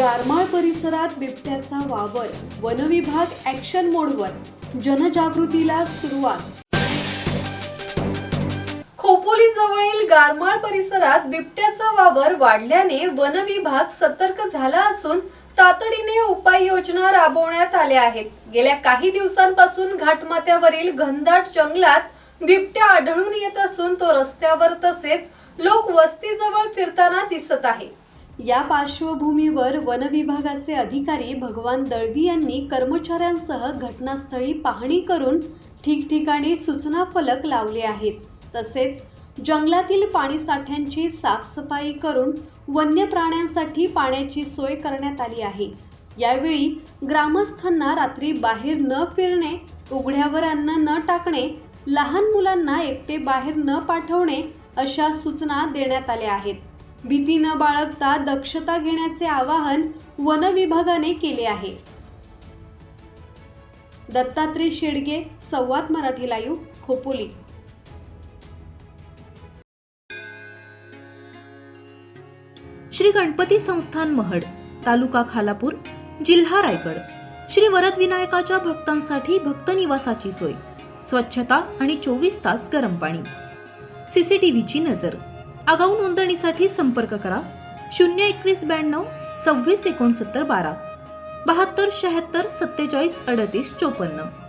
गारमाळ परिसरात बिबट्याचा वावर, वनविभाग ॲक्शन मोडवर, जनजागृतीला सुरुवात। खोपोली जवळील गारमाळ परिसरात बिबट्याचा वावर वाढल्याने वनविभाग सतर्क झाला असून तातडीने उपाययोजना राबवण्यात आल्या आहेत। गेल्या काही दिवसांपासून घाटमाथ्यावरील घनदाट जंगलात बिबट्या आढळून येत असून तो रस्त्यावर तसेच लोक वस्तीजवळ फिरताना दिसत आहे। या पार्श्वभूमीवर वनविभागाचे अधिकारी भगवान दळवी यांनी कर्मचाऱ्यांसह घटनास्थळी पाहणी करून ठिकठिकाणी सूचना फलक लावले आहेत। तसेच जंगलातील पाणीसाठ्यांची साफसफाई करून वन्य प्राण्यांसाठी पाण्याची सोय करण्यात आली आहे। यावेळी ग्रामस्थांना रात्री बाहेर न फिरणे, उघड्यावर अन्न न टाकणे, लहान मुलांना एकटे बाहेर न पाठवणे अशा सूचना देण्यात आल्या आहेत। भीती न बाळगता दक्षता घेण्याचे आवाहन वन विभागाने केले आहे। दत्तात्रय शेडगे, संवाद मराठी लाईव्ह, खोपोली। श्री गणपती संस्थान महड, तालुका खालापूर, जिल्हा रायगड। श्री वरदविनायकाच्या भक्तांसाठी भक्त निवासाची सोय, स्वच्छता आणि 24 तास गरम पाणी, सीसीटीव्हीची नजर। आगाऊ नोंदणीसाठी संपर्क करा 02192 26 69 12 72 76 47 38 54।